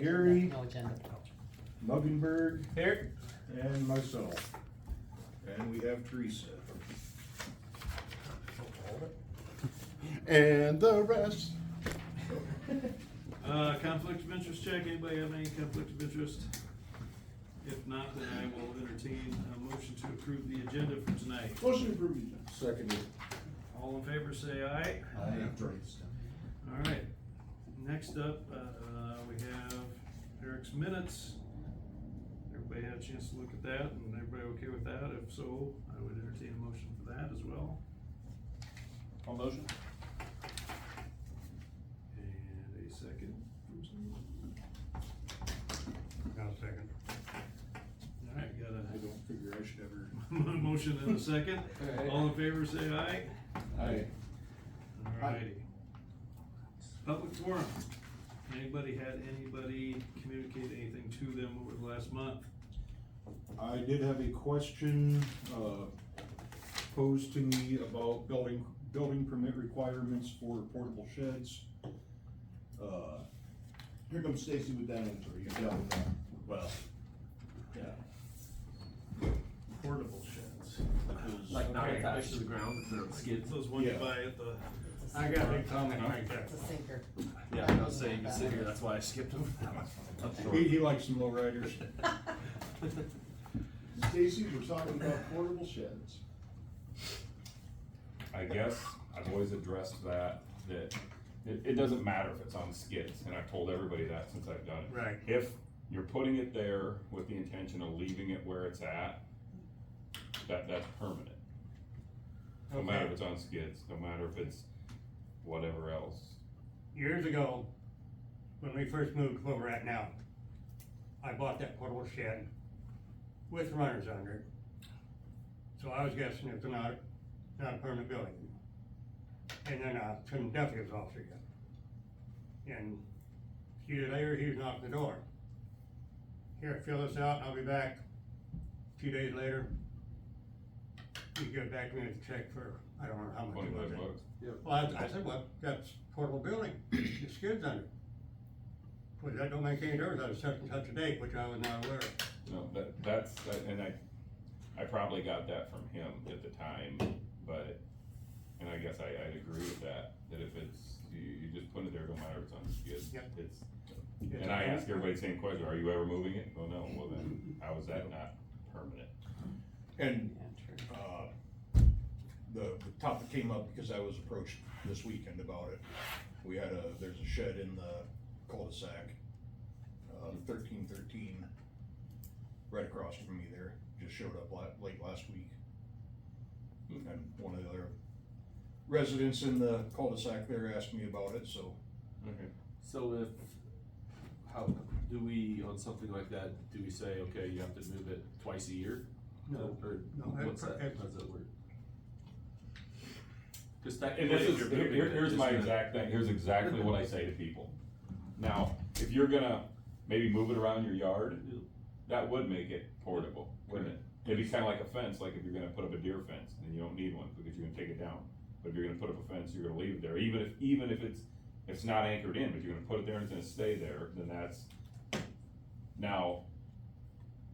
Gary, No agenda. Muggenberg, Here. and myself. And we have Teresa. And the rest. Conflict of interest check, anybody have any conflict of interest? If not, then I will entertain a motion to approve the agenda for tonight. Motion approved. Seconded. All in favor, say aye. Alright, next up, we have Eric's minutes. Everybody had a chance to look at that, and everybody okay with that? If so, I would entertain a motion for that as well. All motion? And a second from someone. I'll second. Alright, got I a don't figure I should ever. motion and a second. All in favor, say aye. Aye. Alrighty. Public forum. Anybody had anybody communicate anything to them over the last month? I did have a question, posed to me about building permit requirements for portable sheds. Here comes Stacy with that answer, you dealt with that. Well, yeah. Portable sheds. Like not attached to the ground, if they're on skids? Those ones you Yeah. buy at the, I got a comment right there. It's a sinker. Yeah, I was saying, you can sit here, that's why I skipped over that one. He likes some lowriders. Stacy, we're talking about portable sheds. I guess I've always addressed that it doesn't matter if it's on skids, and I've told everybody that since I've done it. Right. If you're putting it there with the intention of leaving it where it's at, that's permanent. No matter Okay. if it's on skids, no matter if it's whatever else. Years ago, when we first moved where we're at now, I bought that portable shed with runners under it. So I was guessing it's not a permanent building. And then I turned the deputy's officer again. And a few days later, he was knocking the door. Here, fill this out, and I'll be back. A few days later, he got back to me with a check for, I don't know how much it was. 25 bucks. Well, I said, well, that's portable building, the skids under it. Well, that don't make any difference, that was such and such a date, which I was not aware of. No, and I probably got that from him at the time, but, and I guess I'd agree with that if it's, you just put it there, no matter if it's on skids. Yep. And I ask everybody the same question, are you ever moving it? Oh, no, well then, how is that not permanent? And, Yeah, true. the topic came up because I was approached this weekend about it. There's a shed in the cul-de-sac, 1313, right across from me there, just showed up late last week. And one of the other residents in the cul-de-sac there asked me about it, so. Okay. So how, do we, on something like that, do we say, okay, you have to move it twice a year? No. Or No, what's that, it's- how does that work? Cause And technically, this if is, you're moving it, here's it's my gonna- exact thing, here's exactly what I say to people. Now, if you're gonna maybe move it around your yard, that would make it portable, wouldn't it? It'd be kinda like a fence, like if you're gonna put up a deer fence, and you don't need one, because you're gonna take it down. But if you're gonna put up a fence, you're gonna leave it there, even if it's not anchored in, but you're gonna put it there and it's gonna stay there, then that's. Now,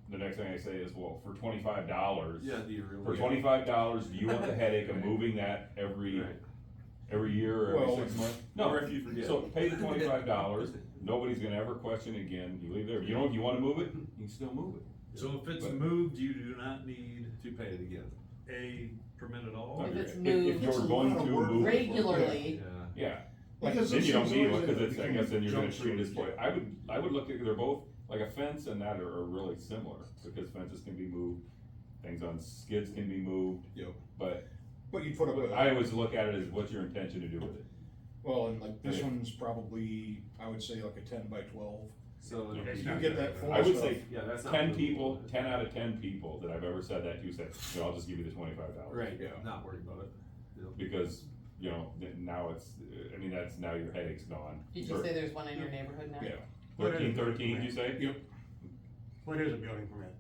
the next thing I say is, well, for $25. Yeah, do you really? For $25, do you want the headache of moving that every year or Well, every 6 months? No, or if you forget. so pay the $25, nobody's gonna ever question it again, you leave it there, if you wanna move it, you can still move it. so if it's But- moved, you do not need To pay it again. a permit at all? If it's If moved you're going to move it, regularly, Yeah. yeah, Because then you don't those need things one, cause always it's, I end up guess then you're gonna becoming shoot this junk way, I would look at, they're both, like a fence and that are really similar, because fences can be moved, things on skids can be moved, Yep. but But you put up a. I always look at it as what's your intention to do with it. Well, and like this Yeah. one's probably, I would say like a 10 by 12. So. it'll It's be- You get that full I would stuff. say Yeah, that's not. 10 movable. people, 10 out of 10 people that I've ever said that to said, you know, I'll just give you the $25. Right, Yeah. not worried about it. Yeah. Because, you know, now it's, I mean, that's, now your headache's gone. did you say there's one in your neighborhood now? Yeah. 1313, you say? Yep. What is a building permit?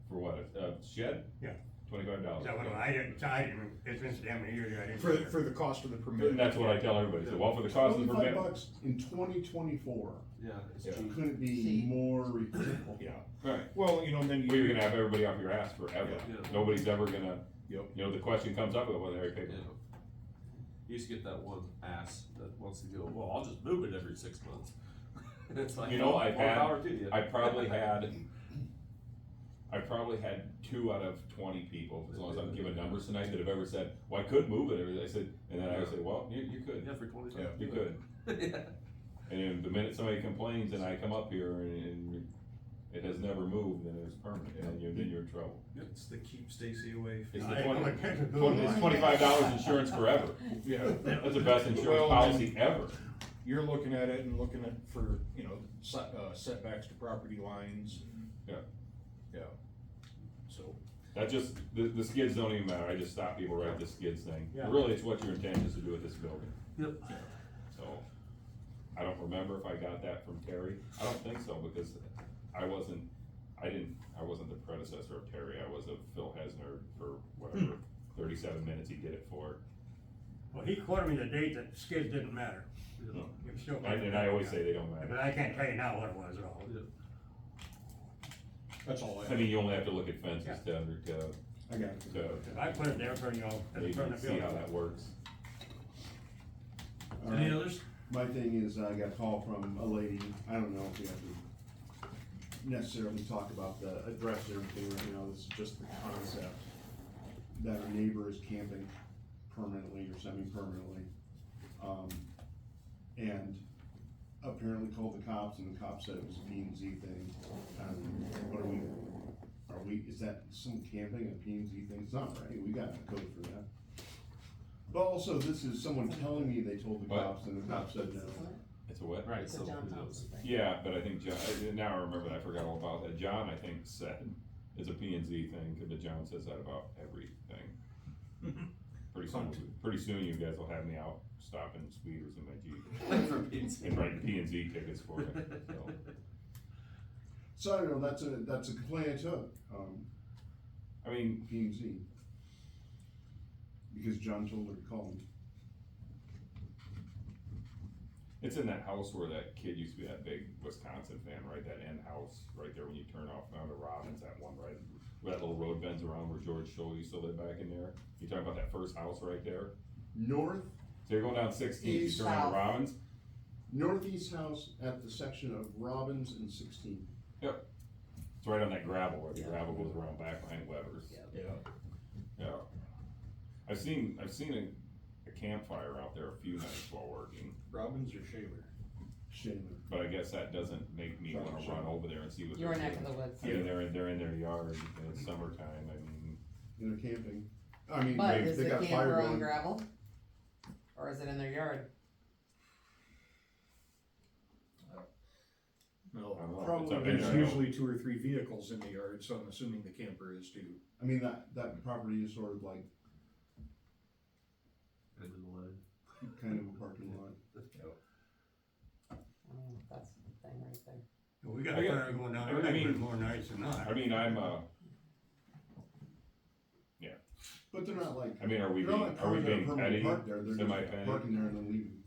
For what, a shed? Yeah. $25. Is that what, I didn't, it's been so damn many years, I didn't. For the cost of the permit. And that's what I tell everybody, so, well, for the cost of the permit, $25 in 2024. Yeah, it's Yeah. cheap. Couldn't be See. more reasonable. Yeah, Right. well, you know, and then Well, you're you, gonna have everybody off your ass forever. Yeah. Nobody's ever gonna, yep, you know, the question comes up, well, they pay. Yeah. You used to get that one ass that wants to go, well, I'll just move it every 6 months. And it's like, You know, well, I've more had- power to you. I probably had 2 out of 20 people, as long as I'm giving numbers tonight, that have ever said, well, I could move it, I said, and then I would say, well, you could, Yeah, for 20 Yeah, you could. Yeah. And then the minute somebody complains and I come up here and it has never moved, then it's permanent, and then you're in trouble. It's the keep Stacy away. It's I- the I'm a 20 it's $25 insurance forever. yeah. That's the best insurance Well, policy ever. You're looking at it and looking at for, you know, setbacks to property lines. Yeah. Yeah. So, That just, the skids don't even matter, I just stop people right at the skids thing. Yeah. Really, it's what your intent is to do with this building. Yep. So, I don't remember if I got that from Terry, I don't think so, because I wasn't the predecessor of Terry, I was of Phil Hesner for whatever, 37 minutes he did it for. Well, he quoted me the date that skids didn't matter. It was still- And I always say they don't But matter. I can't tell you now what it was at all. that's all I I have. mean, you only have to look at fences Yeah. I got it. to I put it there for, you know, at the maybe front of the see building. how that works. All Any right. others? My thing is, I got a call from a lady, I don't know if we have to necessarily talk about the address and everything right now, this is just the concept. That our neighbor is camping permanently or semi-permanently. And apparently called the cops, and the cops said it was a P and Z thing. What are we, is that some camping, a P and Z thing? It's not right, we got a code for that. But also, this is someone telling me they told the What? cops, and the cops said no. It's a what? Right, It's a so John who knows? Thompson thing. Yeah, but I think John, now I remember that, I forgot all about that. John, I think, said it's a P and Z thing, but John says that about everything. Pretty soon you guys will have me out stopping speeders in my Jeep For Pete's and writing P and Z tickets for it, so. So I don't know, that's a complaint I took, I mean, P and Z. Because John told her to call me. it's in that house where that kid used to be that big Wisconsin fan, right? That end house right there when you turn off onto Robbins, that one right, where that little road bends around where George Scholl used to live back in there. You talking about that first house right there? North, So you're going down 16th, you East, turn onto south. Robbins? northeast house at the section of Robbins and 16. Yep. It's right on that gravel where the Yeah. gravel goes around back behind Weber's. Yeah. Yeah. Yeah. I've seen a campfire out there a few nights while working, Robbins or Shaver? Shaman. but I guess that doesn't make me wanna run over there and see what Your they're neck of doing. the woods. I mean, they're in their yard, and it's summertime, I mean, They're camping. I mean, But they is the got fire camper on going. gravel? Or is it in their yard? No, I don't know. Probably It's up in there's there. usually 2 or 3 vehicles in the yard, so I'm assuming the camper is too. I mean, that property is sort of like, And in the line. kind of a parking lot. That's the thing right there. We got I a got- fire going down I there, mean- more nights than not. I mean, But they're not like, are we they're being, not like are we cars that are being permanently petty? parked there, they're Semi-petty? just parking there and then leaving.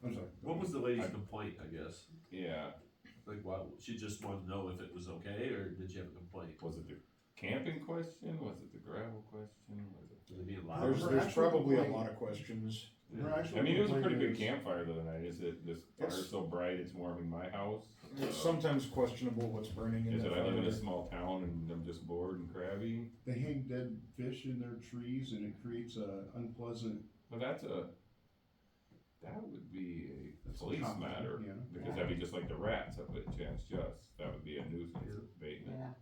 I'm sorry. What was the lady's complaint, I guess? Yeah, Like, why, she just wanted to know if it was okay, or did she have a complaint? was it the camping question, was it the gravel question, was it? Was it being loud? There's, Her there's actual probably a complaint- lot of questions. Her actual I mean, it was a complaint pretty big is- campfire the other night, is it, this fire's It's- so bright, it's warming my house? It's sometimes questionable what's burning in Is the it I live in a fire. small town and I'm just bored and crabby? They hang dead fish in their trees and it creates a unpleasant, But that would be a That's a police topic, matter, yeah. because that'd be just like the rats up at Chance Just, that would be a nuisance abatement. Yeah.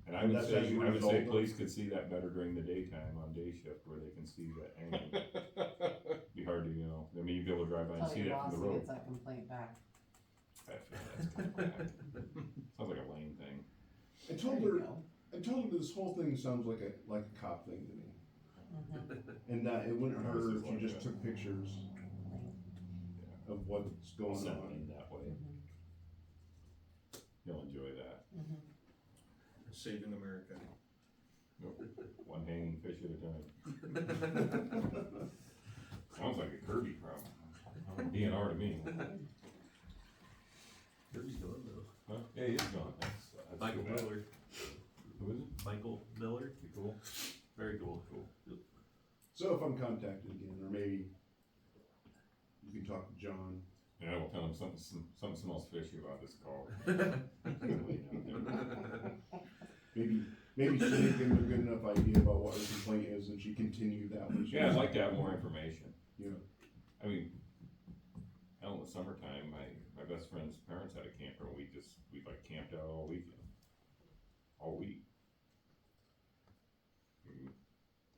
And I would That's say, as a I would say result of- police could see that better during the daytime on day shift where they can see that angle. Be hard to, you know, I mean, you'd be able to drive by and Tell see your that boss from he the road. gets that complaint back. I feel that's coming back. Sounds like a lame thing. I There told you her, go. this whole thing sounds like a cop thing to me. Mhm. And that it wouldn't Ours hurt is if you like just that. took pictures of what's going on. Settling that way, Mhm. you'll enjoy that. Mhm. Saving America. One hanging fish at a time. Sounds like a Kirby problem. DNR to me. Herbie's gone though. Huh? Yeah, he is gone. That's Michael too bad. Miller. Who is it? Michael Miller. Cool. Very cool. So if I'm contacted again, or maybe you can talk to John. Yeah, we'll tell him something smells fishy about this call. Maybe she didn't give him a good enough idea about what her complaint is, and she continued that one. Yeah, I'd like to have more information. Yeah. I mean, hell, in the summertime, my best friend's parents had a camper, and we like camped out all weekend. All week.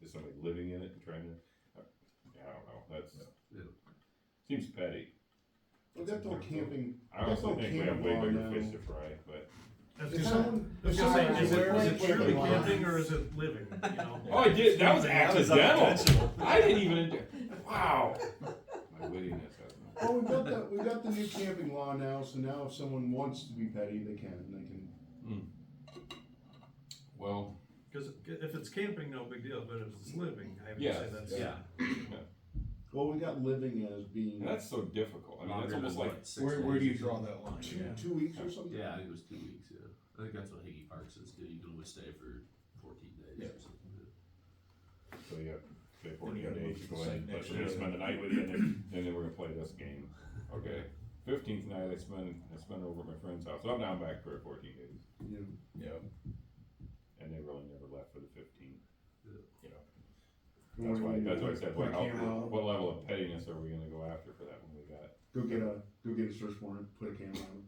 Is somebody living in it and trying to, I don't know, that's, seems petty. We got the camping. I honestly think we have way bigger fish to fry, but. If someone, I was if gonna say, someone is it aware of truly what they camping want- or is it living, you know? Oh, I did, that was accidental. unintentional. I didn't even, wow. My wittiness has Oh, we got the new camping law now, so now if someone wants to be petty, they can. well, Cause if it's camping, no big deal, but if it's living, I would Yes, say that's. Yeah. Well, we got living as being and that's so difficult, I mean, it's Longer almost than like, what, 6 Where do you days or draw something? that line? two weeks or something. Yeah, I think it was 2 weeks, yeah. I think that's what Higgy Park says too, you can only stay for 14 days Yeah. or something. so you have, say Then 14 you gotta days, look you at go the ahead site and let next somebody year. spend the night with you, and then we're gonna play this game. Okay, 15th night I spent over at my friend's house, so I'm now back for 14 days, Yeah. Yeah. and they really never left for the 15th. Yeah. You know, And what that's do why we I said, put a well, camera on? what level of pettiness are we gonna go after for that when we got? Go get a search warrant. Put a camera on.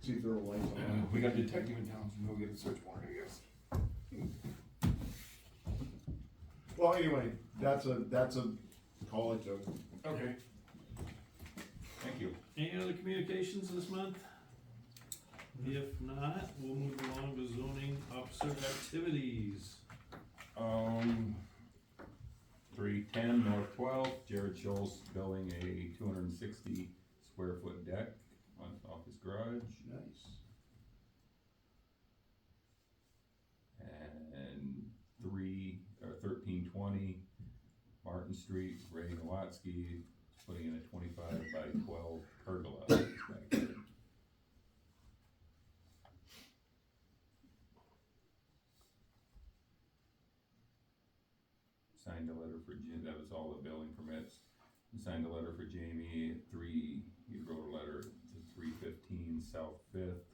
See if there are lights on. We got a detective in town, so go get a search warrant, I guess. Well, anyway, that's a call I took. Okay. Thank you. Any other communications this month? If not, we'll move along to zoning officer activities. 310 North 12th, Jared Scholl's building a 260 square foot deck off his garage. Nice. And 1320 Martin Street, Ray Nowatzki is putting in a 25 by 12 pergola in his backyard. Signed a letter for Jim, that was all the building permits. He signed a letter for Jamie at he wrote a letter to 315 South Fifth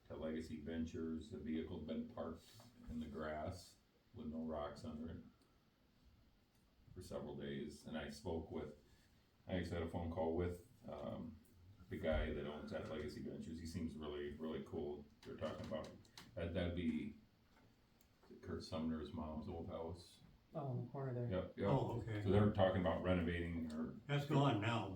to Legacy Ventures. The vehicle's been parked in the grass with no rocks under it for several days, and I actually had a phone call with, the guy that owns that Legacy Ventures. He seems really, really cool. They're talking about, that'd be Kurt Sumner's mom's old house. Oh, in the corner there. Yep, yep. Oh, okay. So they're talking about renovating her, That's gone now,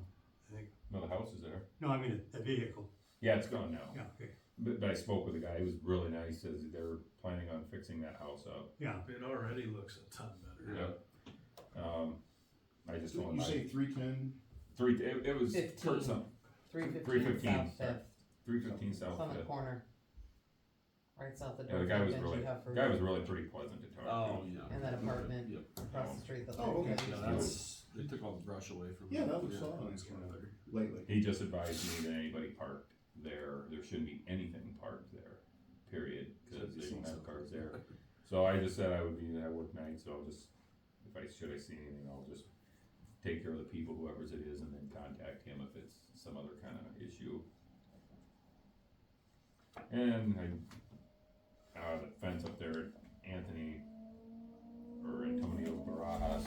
I think. no, the house is there. No, I mean, the vehicle. Yeah, it's gone now. Yeah, okay. But I spoke with a guy, he was really nice, says they're planning on fixing that house up. Yeah. It already looks a ton better. Yeah. I just So told you him, say 310? it was 15. Kurt some, 315 South Fifth, 315 it's South on the Fifth. corner. Right south of Yeah, the the guy was bench really, you have for, guy was really pretty pleasant to talk to. Oh, yeah. and that apartment Yep. across the street that Oh, okay. Yeah, that's, they took all the brush away from. Yeah, it. that was all it's nice, a lot yeah. better. Lately. He just advised me that anybody parked there shouldn't be anything parked there, period, cause they don't have cars there. So I just said I would be, I work nights, so I'll just, should I see anything, I'll just take care of the people, whoever's it is, and then contact him if it's some other kind of issue. And the fence up there at Antonio Barajas,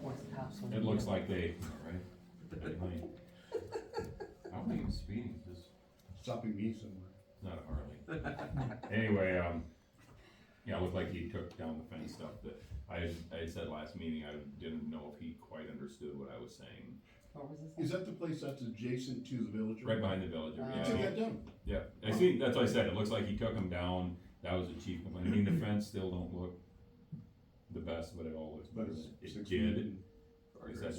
where's the house? it looks like they, right? Anyway, I don't think I'm speeding, just Stopping me somewhere. not a Harley. Anyway, yeah, it looked like he took down the fence stuff that I had said last meeting, I didn't know if he quite understood what I was saying. Where was this? Is that the place that's adjacent to the village? Right behind the village, You yeah. took that down? Yeah, I see, that's what I said, it looks like he took them down, that was a chief complaint, I mean, the fence still don't look the best, but it all looks better than it 6 did. feet. Like I said,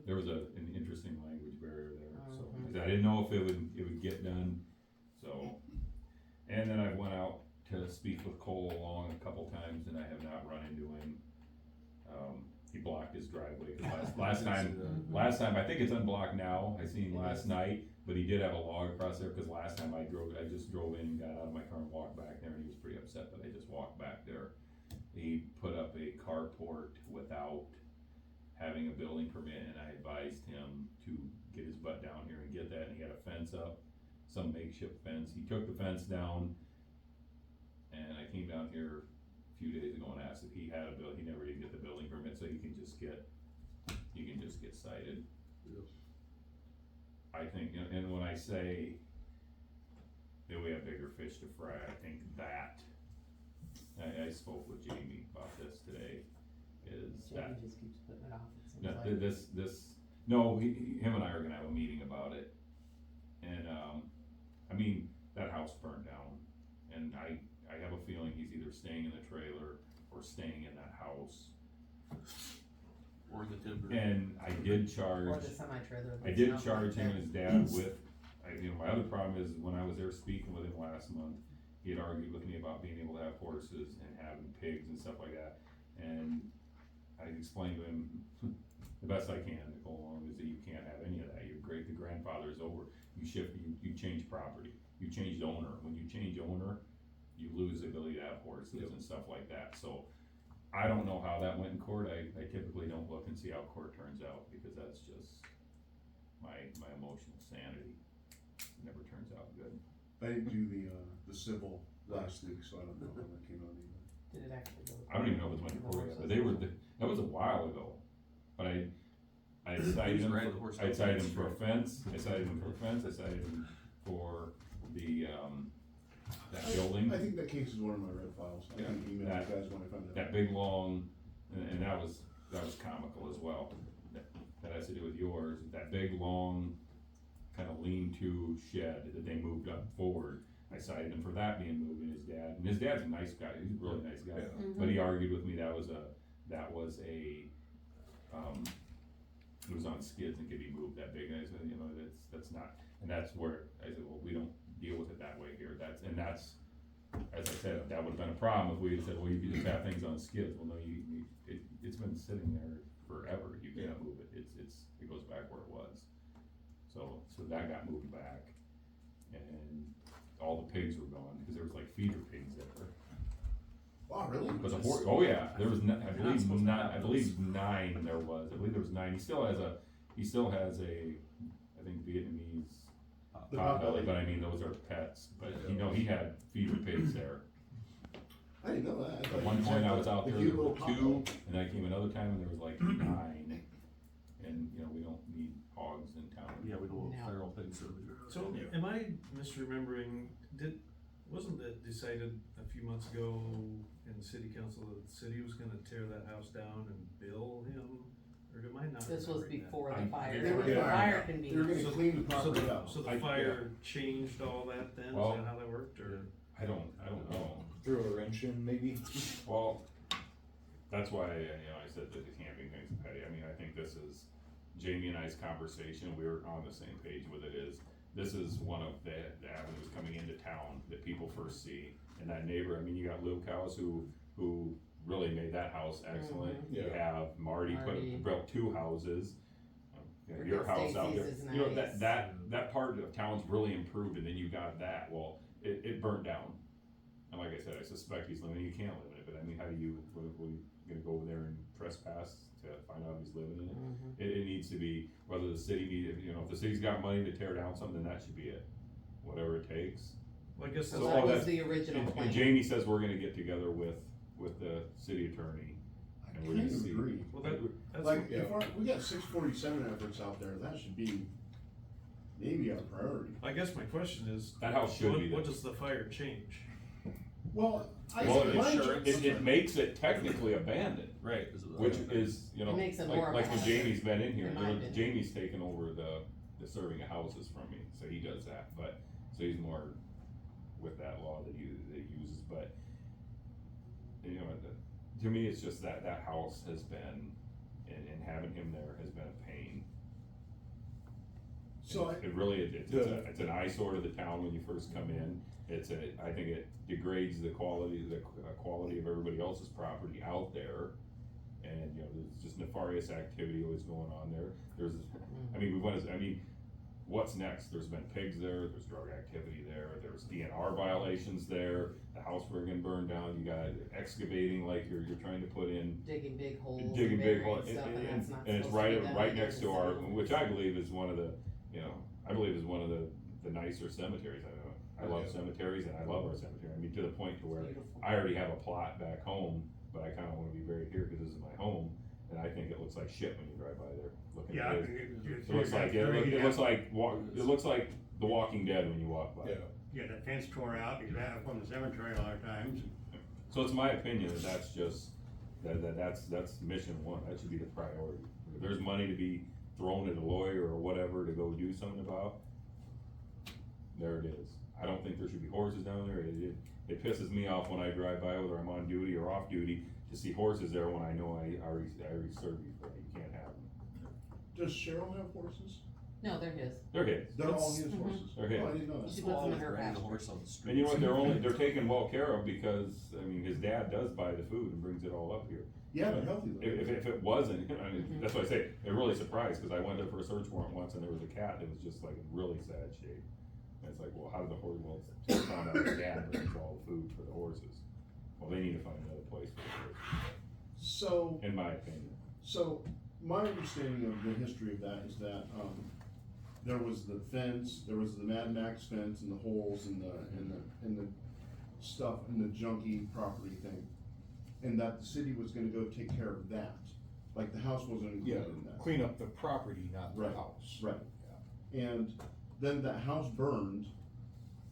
there was an interesting language barrier there, so, Mhm. I said, I didn't know if it would get done, so. And then I went out to speak with Cole Long a couple times, and I have not run into him. he blocked his driveway, 'cause last time, I think it's unblocked now, I seen him last night, but he did have a log across there, cause last time I just drove in and got out of my car and walked back there, and he was pretty upset, but I just walked back there. He put up a carport without having a building permit, and I advised him to get his butt down here and get that, and he had a fence up, some makeshift fence, he took the fence down, and I came down here a few days ago and asked if he had a bill, he never did get the building permit, so you can just get cited. Yes. I think, and when I say that we have bigger fish to fry, I think that, I spoke with Jamie about this today, is that, Jamie just keeps putting it off, it seems no, like. no, him and I are gonna have a meeting about it. And, I mean, that house burned down, and I have a feeling he's either staying in the trailer or staying in that house. Or the timber. And I did charge. Or the semi-trailer. I that's did not charge him there. and his dad with, my other problem is, when I was there speaking with him last month, he had argued with me about being able to have horses and having pigs and stuff like that. And I explained to him, the best I can to go along, is that you can't have any of that, the grandfather is over, you change property, you changed owner, when you change owner, you lose the ability to have horses and stuff like that, so. I don't know how that went in court, I typically don't look and see how court turns out, because that's just my emotional sanity, it never turns out good. I didn't do the civil last week, so I don't know how that came out either. Did it actually go? I don't even know if it's went to court yet, but that was a while ago, but I cited him, Ran the horse I out cited the him for a street. fence, I cited him for the, that building. I think that case is one of my red files, I can email you That- guys when I find out. That big long, and that was comical as well, that has to do with yours, that big long, kinda lean-to shed that they moved up forward. I cited him for that being moved, and his dad's a nice guy, he's a really nice guy, but he argued with me that was it was on skids and could be moved that big, and I said, that's not, and that's where, I said, well, we don't deal with it that way here, as I said, that would've been a problem if we had said, well, you could just have things on skids, well, no, it's been sitting there forever, you can't move it, it goes back where it was. So that got moved back, and all the pigs were gone, because there was like feeder pigs there. Wow, really? It was a oh yeah, there was, I believe supposed to nine, have I believe 9 there was, I believe there was 9, he still has a, I think Vietnamese The potbelly, potbelly. but I mean, those are pets, but he had feeder pigs there. I didn't know that. I At thought one you point said I was out the there, cute there were little 2, potbelly. and then I came another time and there was like 9. And, we don't need hogs in town. Yeah, we don't want No. feral pigs. So, am I misremembering, wasn't that decided a few months ago in the city council that the city was gonna tear that house down and bill him? Or am I not This was remembering that? before I- the fire, They were the gonna- fire They were convenience. gonna clean the So property the, up. so the I- fire changed all that then, is Well- that how that worked, or? I don't know. Throw a wrench in, maybe? Well, that's why, I said that the camping thing's petty, I mean, I think this is, Jamie and I's conversation, we were on the same page with it, this is one of the avenues coming into town that people first see. And that neighbor, I mean, you got Lil Cows who really made that house excellent. You Yeah. have Marty Marty. built 2 houses. Forget Your house out there, Stacy's is nice. that part of town's really improved, and then you got that, well, it burnt down. And like I said, I suspect he's living, you can't live in it, but I mean, how do you, what, you gonna go over there and trespass to find out if he's living in it? Mhm. It needs to be, whether the city if the city's got money to tear down something, then that should be it, whatever it takes. Well, I guess So So that's, that all was that- the original And plan. Jamie says we're gonna get together with the city attorney, I and we're gonna kind of see. agree. well, that's. Like, Yeah. if we got 647 efforts out there, that should be maybe our priority. I guess my question is. That house should what- be What there. does the fire change? Well, Well, mine- it makes it technically abandoned, Right. which is, It makes it more of a like when hazard, Jamie's been in here, in my opinion. Jamie's taken over the serving of houses from me, so he does that, but, so he's more with that law that he uses, but, to me, it's just that house has been, and having him there has been a pain. So It really, it's an eyesore to the town when you first come in, I think it degrades the quality of everybody else's property out there. and, you know, there's just nefarious activity always going on there. What's next? There's been pigs there, there's drug activity there, there's DNR violations there, the house we're gonna burn down, you got excavating like you're trying to put in. Digging big holes. and Digging big burying holes, stuff, and and that's not it's supposed to be done right under next the to our, city which limits. I believe is one of the, you know, I believe is one of the nicer cemeteries, I love Yeah. cemeteries and I love our cemetery, I mean, to the point to where Beautiful. I already have a plot back home, but I kinda wanna be buried here, cause this is my home, and I think it looks like shit when you drive by there, looking Yeah, at it. It looks like, it looks like The Walking Dead when you walk by. Yeah, Yeah, that fence tore out, he's back from the cemetery a lot of times. So it's my opinion that that's just, that's mission one, that should be the priority. If there's money to be thrown at a lawyer or whatever to go do something about, there it is. I don't think there should be horses down there, it pisses me off when I drive by, whether I'm on duty or off duty, to see horses there when I know I already served you for it, you can't have them. Does Cheryl have horses? No, they're his. They're his. They're all his Mhm. horses? They're his. Oh, I didn't know She that. puts them in her Ran the pasture. horse on the street. And you know what, they're taken well care of because, I mean, his dad does buy the food and brings it all up here. Yeah, but healthy though. If it wasn't, I mean, that's what I say, it really surprised, cause I went there for a search warrant once and there was a cat that was just like in really sad shape. And it's like, well, how did the horse, well, I found out his dad brings all the food for the horses. Well, they need to find another place for the horses, So, in my opinion. so my understanding of the history of that is that, there was the fence, there was the Mad Max fence and the holes and the stuff and the junky property thing. And that the city was gonna go take care of that, like the house wasn't yeah, included in that. clean up the property, not the Right, house. right. And then that house burned,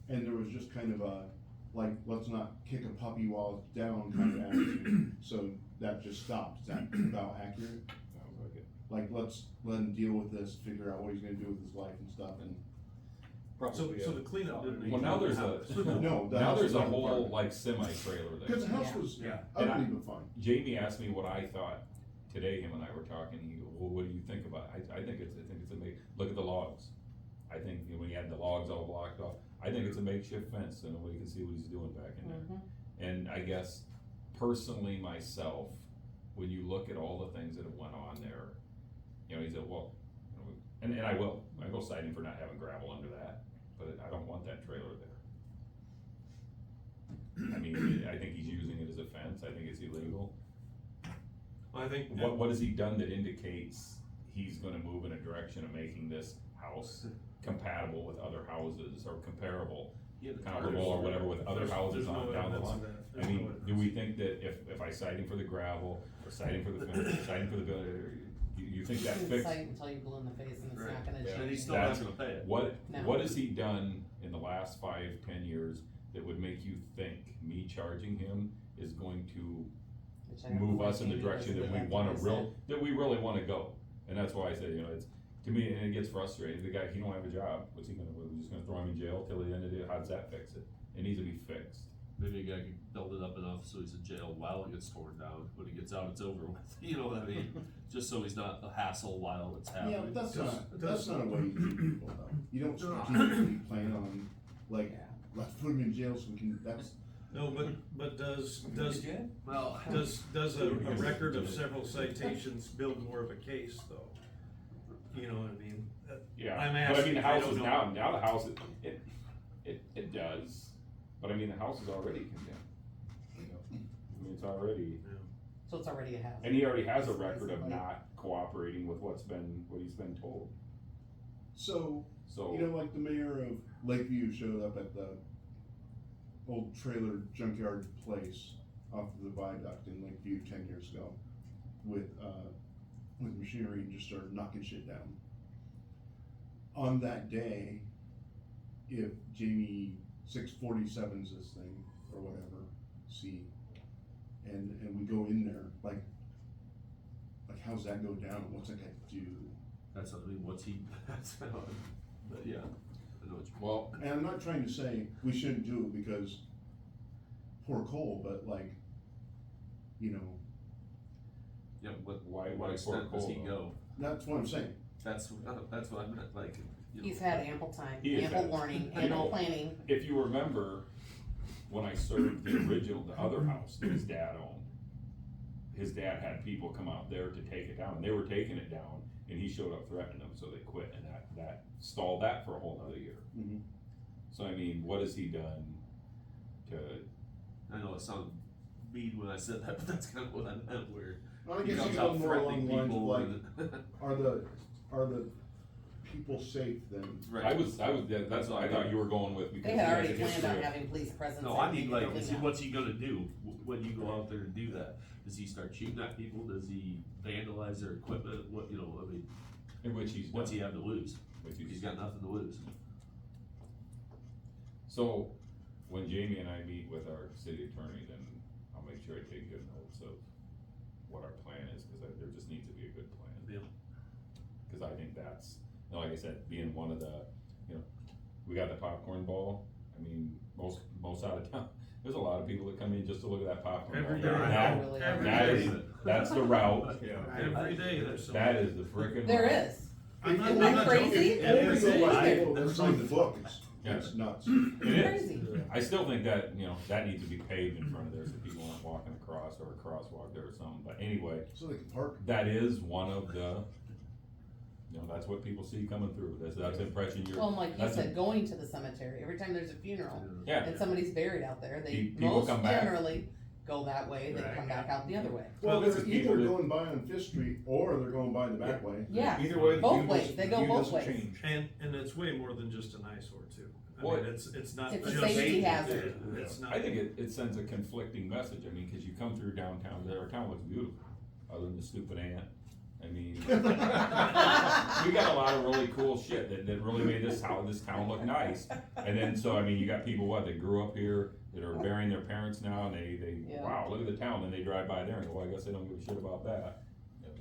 and there was just kind of a, like, let's not kick a puppy while it's down kind of attitude, so that just stopped, is that about accurate? Sounds like it. Like, let's let him deal with this, figure out what he's gonna do with his life and stuff, and, Probably, So the cleanup didn't. Well, now there's no, the now house there's a was whole burned. like semi-trailer there. Cause the house Yeah. was Yeah. And ugly but fine. Jamie asked me what I thought today, him and I were talking, he goes, well, what do you think about it? I think it's look at the logs. I think, you know, when you had the logs all blocked off, I think it's a makeshift fence, so nobody can see what he's doing back in there. Mhm. And I guess personally myself, when you look at all the things that have went on there, you know, he said, well, you know, and I will cite him for not having gravel under that, but I don't want that trailer there. I mean, I think he's using it as a fence, I think it's illegal. I think. What has he done that indicates he's gonna move in a direction of making this house compatible with other houses or comparable? Yeah, the Comparable or cars. whatever with other houses There's no on down the evidence line. of that. I There's mean, no do we evidence. think that if I cite him for the gravel, or cite him for the fence, or cite him for the building, you think that You can fixes? cite until you blue in the face and it's Right. not gonna Yeah. And he's change. still not That's- gonna pay it. No. What has he done in the last 5-10 years that would make you think me charging him is going to Which I don't move know us in the why direction Jamie that we doesn't wanna have to that we really wanna go? And that's why I say, you know, it's, to me, and it gets frustrating, the guy, he don't have a job, what's he gonna, we're just gonna throw him in jail till the end of the day, how does that fix it? It needs to be fixed. Maybe a guy could build it up enough so he's in jail while it gets torn down. When he gets out, it's over with. You know what I mean? Just so he's not a hassle while it's Yeah, happening. but Does- that's not a way you treat people though. You don't strategically plan on, like, Yeah. let's put him in jail so we can, that's, No, but does Well, does a record of several citations build more of a case though? You know what I mean? Yeah, I'm but I asking, mean, the I house don't is know. now the house, it does, but I mean, the house is already condemned. You know, I mean, it's already, So it's already a house. and he already has a record of not cooperating with what he's been told, so, so. you know, like the mayor of Lakeview showed up at the old trailer junkyard place off of the viaduct in Lakeview 10 years ago with machinery and just started knocking shit down. On that day, if Jamie 647's this thing or whatever, and we go in there, like how's that go down? What's that guy do? that's, I mean, what's he, that's, but yeah, I know what you mean. Well, And I'm not trying to say we shouldn't do it because poor Cole, but like, you know, Yeah, what, Why- what why extent poor does he Cole, go? that's what I'm saying. That's what I meant, like, you know. He's had ample time, He has ample had- warning, you ample know, planning. if you remember, when I served the other house that his dad owned, his dad had people come out there to take it down, and they were taking it down, and he showed up threatening them, so they quit, and that stalled that for a whole nother year. Mhm. So I mean, what has he done to, I know it sounded mean when I said that, but that's kind of what I meant, where Well, I he guess comes he's out going more along threatening the lines of people like, and. are the people safe then? I Right. was, that's what I thought you were going with, because They he had has a already planned history on of. having police presence. No, in I mean, the like, building is he, now. what's he gonna do when you go out there and do that? Does he start shooting at people? Does he vandalize their equipment? What, you know, I mean, In which he's what's he done, have to lose? which He's got nothing to lose. So, when Jamie and I meet with our city attorney, then I'll make sure I take good notes of what our plan is, cause there just needs to be a good plan. Yeah. Cause I think that's, you know, like I said, being one of the, you know, we got the popcorn ball, I mean, most out of town, there's a lot of people that come in just to look at that popcorn ball. Every day. That- Really Every that day. is, that's the route, Yeah. Every day there's some. that is the frickin' There route. is. I'm not- Isn't I'm that not joking. crazy? It Every is. day. People that That's sign the book, it's Yeah. nuts. It is. Crazy. I still think that, you know, that needs to be paved in front of there so people aren't walking across, or a crosswalk there or something, but anyway, So they can park. that is one of the, you know, that's what people see coming through, that's the impression you're. Well, and like you that's said, a- going to the cemetery, every time there's a funeral Yeah, and somebody's buried out there, they People most come back. generally go that way, they Right. come back out the other way. Well, this they're is either people that- going by on Fifth Street, or they're going by the back way. Yeah, Either way, the both view ways. doesn't- They the go view both doesn't ways. change. And it's way more than just an eyesore too. I Well, mean, it's not It's a just. safety hazard. It's not. I think it sends a conflicting message, I mean, cause you come through downtown, our town looks beautiful, other than the stupid ant, I mean. We got a lot of really cool shit that really made this town look nice, and then, so, I mean, you got people, what, that grew up here, that are burying their parents now, and they, Yeah. wow, look at the town, then they drive by there and go, well, I guess they don't give a shit about that.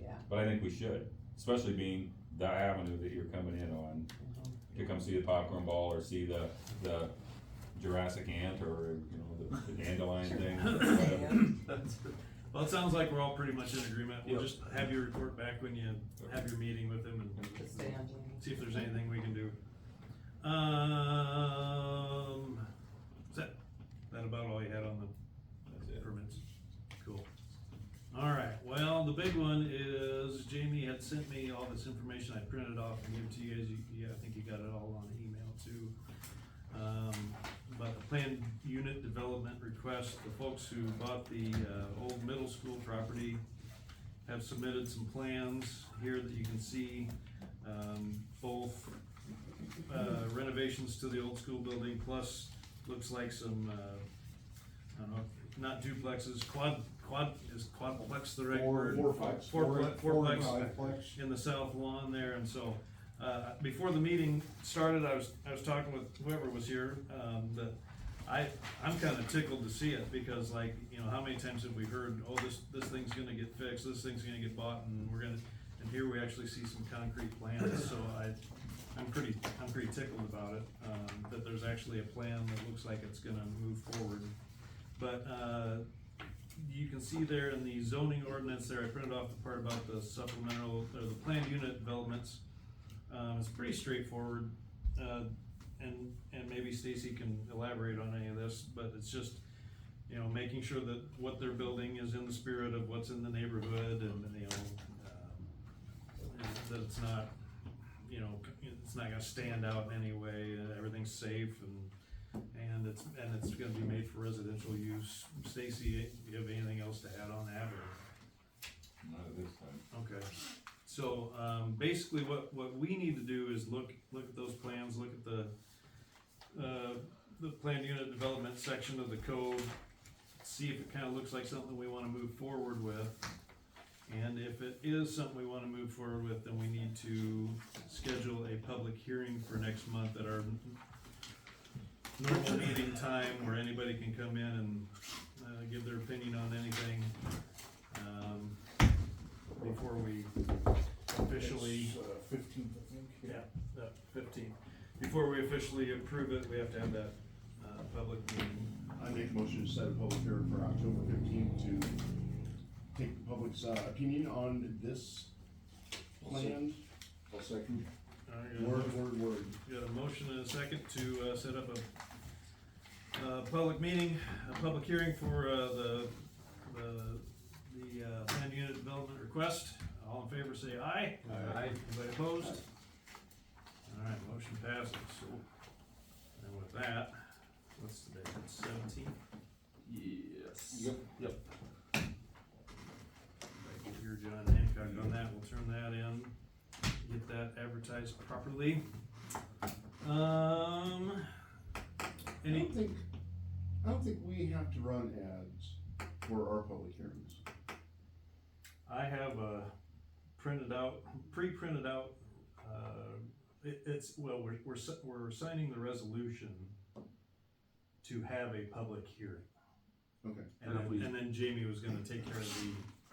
Yeah. But I think we should, especially being the avenue that you're coming in on, to come see the popcorn ball, or see the Jurassic ant, or, you know, the dandelion thing, whatever. Well, it sounds like we're all pretty much in agreement. We'll Yep. just have you report back when you have your meeting with him and Just stay on Jamie. see if there's anything we can do. Is that about all you had on the permits? Cool. Alright, well, the big one is Jamie had sent me all this information. I printed off and gave it to you guys. Yeah, I think you got it all on email too. About the planned unit development request, the folks who bought the, old middle school property have submitted some plans here that you can see, both, renovations to the old school building, plus looks like some, I don't know, not duplexes, is quadplex the right word? Fourplex. Fourplex Fiveplex. in the south lawn there, and so, before the meeting started, I was talking with whoever was here, that I'm kinda tickled to see it, because like, you know, how many times have we heard, oh, this thing's gonna get fixed, this thing's gonna get bought, and and here we actually see some concrete plans, so I'm pretty tickled about it, that there's actually a plan that looks like it's gonna move forward. But, you can see there in the zoning ordinance there, I printed off the part about the supplemental, or the planned unit developments. It's pretty straightforward, and maybe Stacy can elaborate on any of this, but it's just, you know, making sure that what they're building is in the spirit of what's in the neighborhood, and, you know, that it's not, you know, it's not gonna stand out in any way, everything's safe, and it's gonna be made for residential use. Stacy, do you have anything else to add on that, or? Not at this time. Okay, so, basically what we need to do is look at those plans, look at the planned unit development section of the code, see if it kinda looks like something we wanna move forward with. And if it is something we wanna move forward with, then we need to schedule a public hearing for next month at our normal meeting time, where anybody can come in and, give their opinion on anything, before we officially. 15th, I think. Yeah, the 15th. Before we officially approve it, we have to have that, public meeting. I make a motion to set a public hearing for October 15th to take the public's, opinion on this plan. I'll second. All right, Word. got a motion and a second to, set up a public meeting, a public hearing for, the, planned unit development request. All in favor, say aye. Aye. Anybody opposed? Alright, motion passes, so, and with that, what's the date, it's 17th? Yes. Yep. Yep. Right here, John Hancock on that, we'll turn that in, get that advertised properly. I Any, don't think we have to run ads for our public hearings. I have a printed out, pre-printed out, it's, well, we're signing the resolution to have a public hearing. Okay. And then Jamie was gonna take care of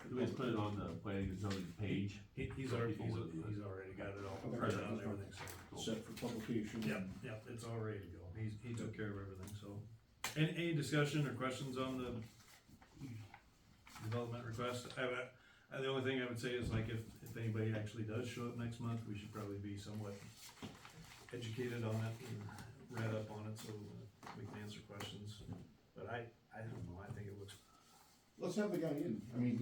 Do we just put it on the planning and zoning page? he's already got it all Okay. printed out and everything, so. Set for publication. Yep, it's all ready to go, he took care of everything, so. Any discussion or questions on the development request? The only thing I would say is like if anybody actually does show up next month, we should probably be somewhat educated on it and read up on it, so we can answer questions. But I don't know, I think it looks, Let's have the guy in. I mean,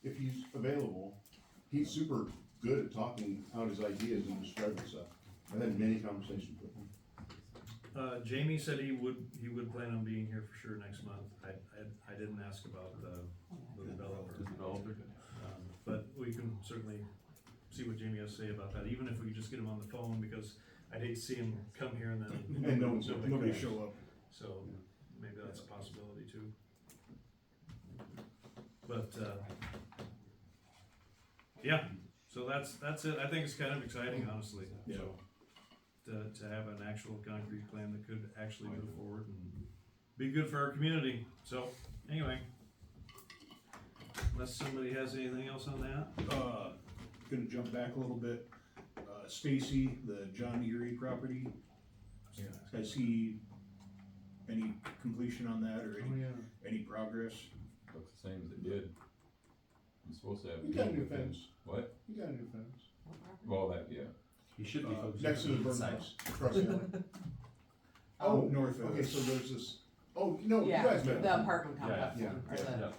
if he's available, he's super good at talking out his ideas and describing stuff. I've had many conversations with him. Jamie said he would plan on being here for sure next month. I didn't ask about the developer. The developer? But we can certainly see what Jamie has to say about that, even if we could just get him on the phone, because I'd hate to see him come here and then. And no one's- Nobody comes. show up. So, maybe that's a possibility too. But, yeah, so that's it, I think it's kind of exciting, honestly. Yeah. To have an actual concrete plan that could actually move forward and be good for our community, so, anyway. Unless somebody has anything else on that? Gonna jump back a little bit. Stacy, the John Erie property, has he any completion on that or any progress? Looks the same as it did. I'm supposed to have. You got a new fence. What? You got a new fence. Well, that, yeah. He should be focused. Next to the burn house. Across the alley. Oh, north of Okay, us. so there's this, oh, no, you Yeah, guys met. the apartment complex, Yeah, or yeah,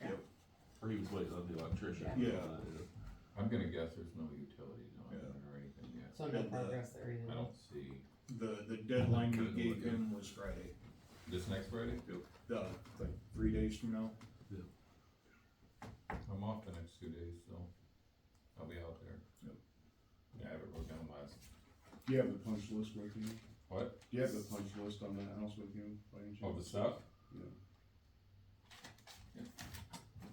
the, Or he was waiting on the electrician. Yeah. I'm gonna guess there's no utilities on it Yeah. or anything yet. so no progress there either. I don't see. The deadline we gave him was Friday. This next Friday? Like 3 days from now. I'm off the next 2 days, so I'll be out there. Yep. Yeah, I have it wrote down last. Do you have the punch list with you? What? Do you have the punch list on that house with you by any Oh, chance? the stuff?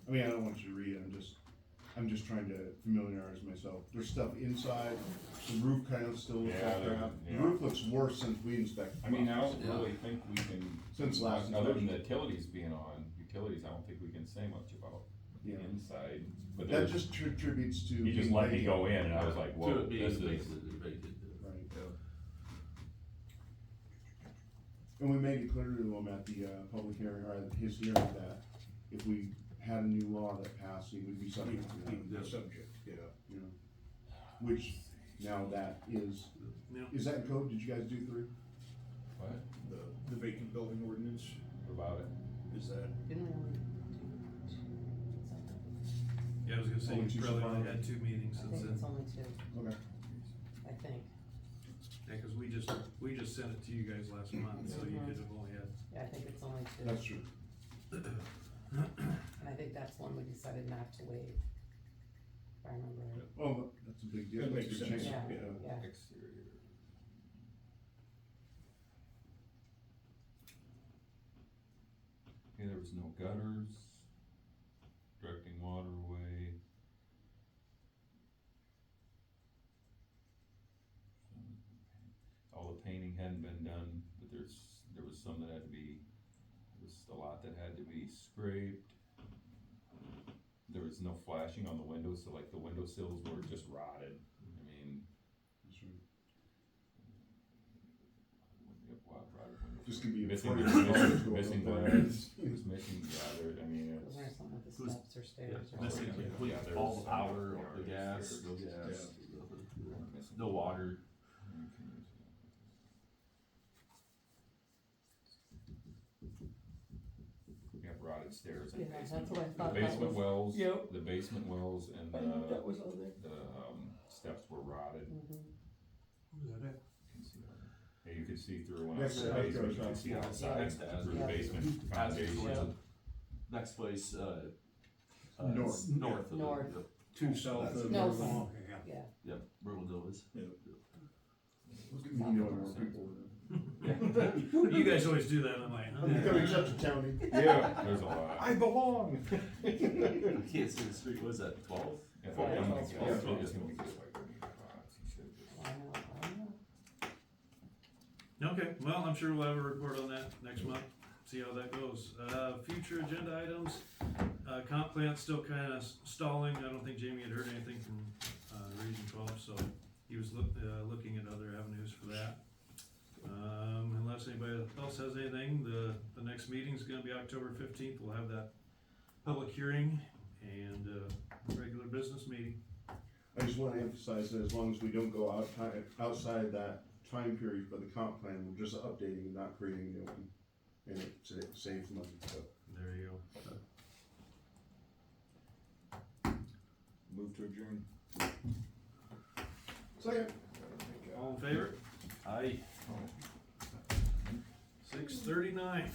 I mean, I don't want you to read it, I'm just trying to familiarize myself. There's stuff inside, the roof kind of still looks Yeah, like there- crap. The yeah. roof looks worse since we inspected. I mean, I don't Yeah. really think we can. Since last Other than inspection. the utilities being on, I don't think we can say much about the Yeah. inside. But That there's, just tributes to. he just being let me late. go in and I was like, To whoa, it being this is. basically vacant. Right. And we made it clear to him at the, public hearing, or at his hearing, that if we had a new law that passed, he would be subject to that, The subject, yeah. you know? Which, now that is, Yeah. is that in code? Did you guys do 3? What? The vacant building ordinance, About it? is that, Didn't we only do Yeah, I was gonna say, Only you two probably so only far? had 2 meetings I since think then. it's only 2, Okay. I think, Yeah, cause we just sent it to you guys last month, so you could have only had, yeah, I think it's only 2. That's true. And I think that's one we decided not to waive, if I remember right. Oh, that's a big deal. That makes That's a sense. change. Yeah, yeah. Exterior. Okay, there was no gutters, directing waterway. All the painting hadn't been done, but there was some that had to be, there was a lot that had to be scraped. There was no flashing on the windows, so like the windowsills were just rotted, I mean. That's right. Rotted windows. Just gonna be a Missing, front missing, door going missing up the, there. it was missing, yeah, there, I mean, Wasn't there it's, something with the Who's- steps or stairs or Missing something? complete, Yeah, all the there's- power, yeah, the gas, there's- no gas, missing. no water. We have rotted stairs and Yeah, that's basement. what I The thought that basement was. wells, Yep. the basement wells and I knew that the, was on there. steps were rotted. Mhm. And you could see through when I Next was to in the basement, you Hasbro's could see house. outside Next to through the Hasbro. basement Aspen foundation. towards the next place, North. north of the, North. yep, Two south of. No. Berlin. Yeah, yep, Berlin Villas. Yeah. You know more people. You guys always do that, I'm like, I'm becoming such a townie. Yeah, there's a lot. I belong. I can't see the street, what is that, 12? If Yeah, I don't that's think right. it's gonna be just like any box, you should just. I know. okay, well, I'm sure we'll have a report on that next month, see how that goes. Future agenda items, comp plan's still kinda stalling, I don't think Jamie had heard anything from, Region 12, so he was looking at other avenues for that. Unless anybody else has anything, the next meeting's gonna be October 15th, we'll have that public hearing and, regular business meeting. I just wanna emphasize that as long as we don't go outside that time period for the comp plan, we're just updating, not creating a new one. And it saves money, so. There you go. Move to adjourn. Second. All in favor? Aye. 6:39.